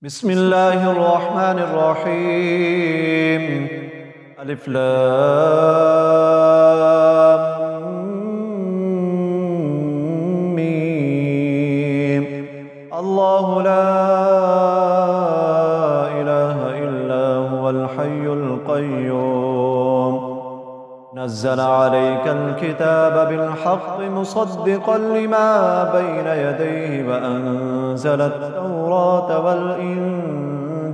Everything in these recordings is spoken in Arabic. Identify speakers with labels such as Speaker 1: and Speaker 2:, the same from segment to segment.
Speaker 1: بسم الله الرحمن الرحيم. ألف لام ميم. الله لا إله إلا هو الحي القيوم. نزل عليك الكتاب بالحق مصدقا لما بين يديه وأنزل التوراة والإنجيل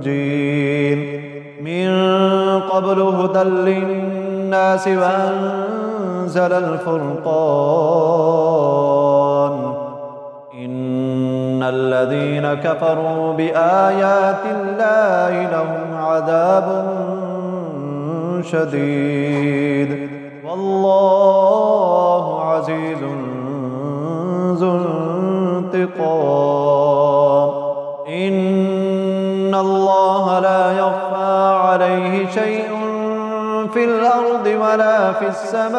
Speaker 1: من قبل هدى للناس وأنزل الفرقان. إن الذين كفروا بآيات الله لهم عذاب شديد والله عزيز ذو انتقام. إن الله لا يخفى عليه شيء في الأرض ولا في السماء.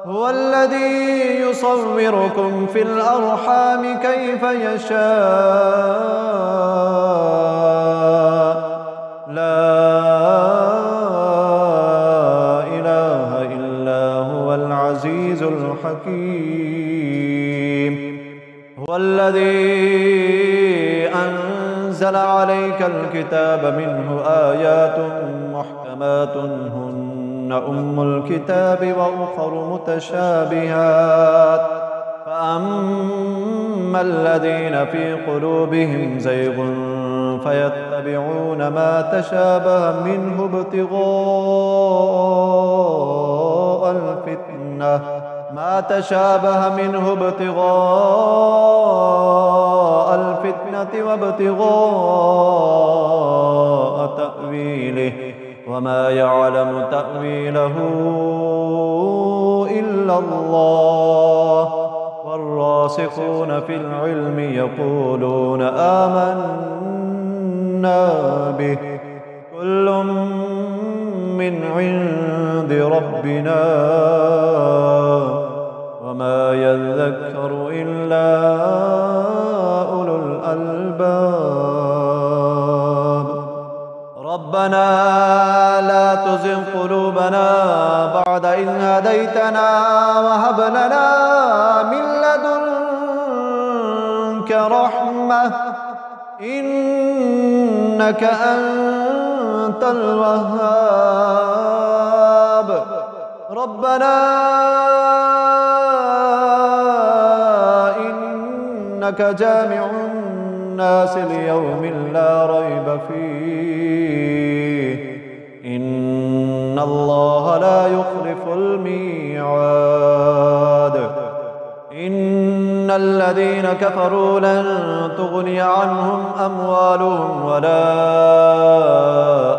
Speaker 1: هو الذي يصوركم في الأرحام كيف يشاء. لا إله إلا هو العزيز الحكيم. هو الذي أنزل عليك الكتاب منه آيات محكمات هن أم الكتاب وأخر متشابهات. فأما الذين في قلوبهم زيغ فيتبعون ما تشابه منه ابتغاء الفتنة وابتغاء تأويله وما يعلم تأويله إلا الله. والراسخون في العلم يقولون آمنا به كل من عند ربنا وما يذكر إلا أولو الألباب. ربنا لا تزغ قلوبنا بعد إذ هديتنا وهب لنا من لدنك رحمة إنك أنت الوهاب. ربنا إنك جامع الناس ليوم لا ريب فيه إن الله لا يخلف الميعاد. إن الذين كفروا لن تغني عنهم أموالهم ولا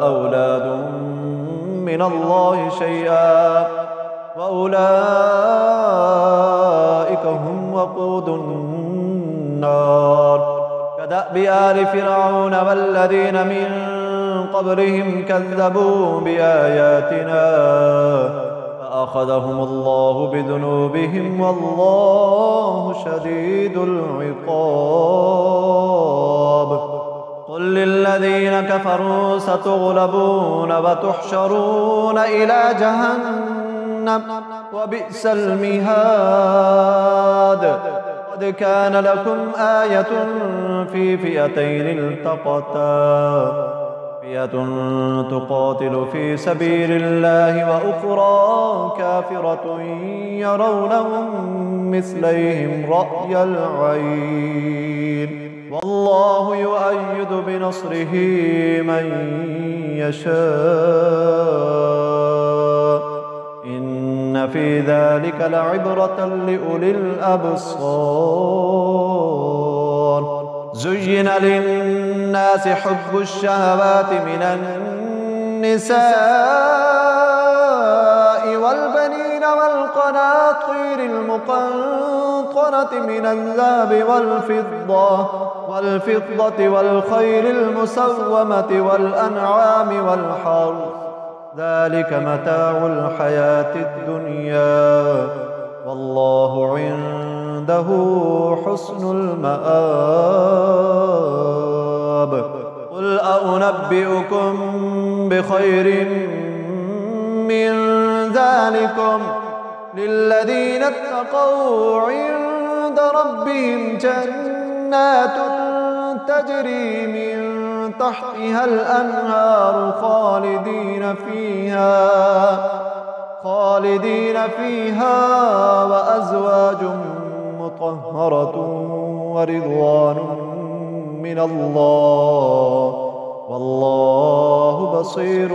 Speaker 1: أولادهم من الله شيئا وأولئك هم وقود النار. كدأب آل فرعون والذين من قبلهم كذبوا بآياتنا فأخذهم الله بذنوبهم والله شديد العقاب. قل للذين كفروا ستغلبون وتحشرون إلى جهنم وبئس المهاد. قد كان لكم آية في فئتين التقتا فئة تقاتل في سبيل الله وأخرى كافرة يرونهم مثليهم رأي العين والله يؤيد بنصره من يشاء. إن في ذلك لعبرة لأولي الأبصار. زين للناس حب الشهوات من النساء والبنين والقناطير المقنطرة من الذهب والفضة والخيل المسومة والأنعام والحرث ذلك متاع الحياة الدنيا والله عنده حسن المآب. خير من ذلكم للذين اتقوا عند ربهم جنات تجري من تحتها الأنهار خالدين فيها وأزواج مطهرة ورضوان من الله والله بصير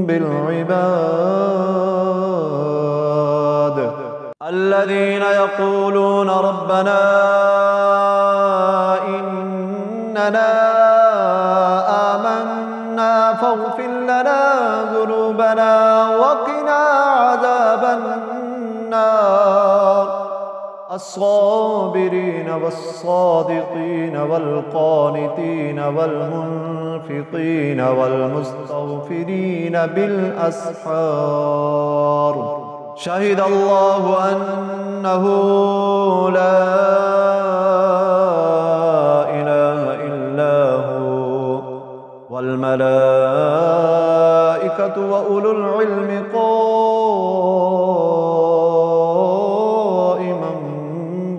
Speaker 1: بالعباد. الذين يقولون ربنا إننا آمنا فاغفر لنا ذنوبنا وقنا عذاب النار. الصابرين والصادقين والقانتين والمنفقين والمستغفرين بالأسحار. شهد الله أنه لا إله إلا هو والملائكة وأولو العلم قائما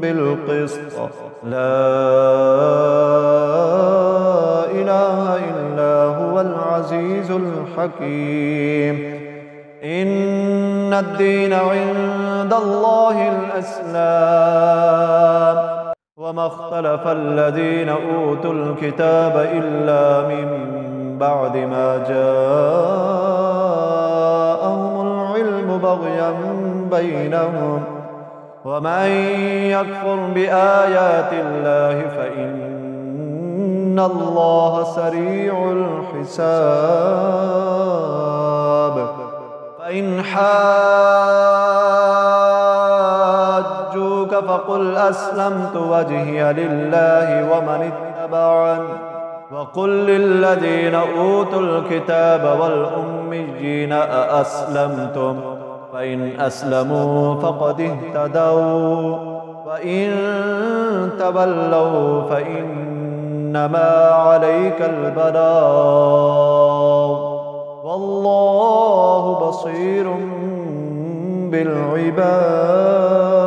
Speaker 1: بالقسط. لا إله إلا هو العزيز الحكيم. إن الدين عند الله الإسلام وما اختلف الذين أوتوا الكتاب إلا من بعد ما جاءهم العلم بغيا بينهم ومن يكفر بآيات الله فإن الله سريع الحساب. فإن حاجوك فقل أسلمت وجهي لله ومن اتبعني وقل للذين أوتوا الكتاب والأميين أأسلمتم فإن أسلموا فقد اهتدوا وإن تولوا فإنما عليك البلاغ والله بصير بالعباد.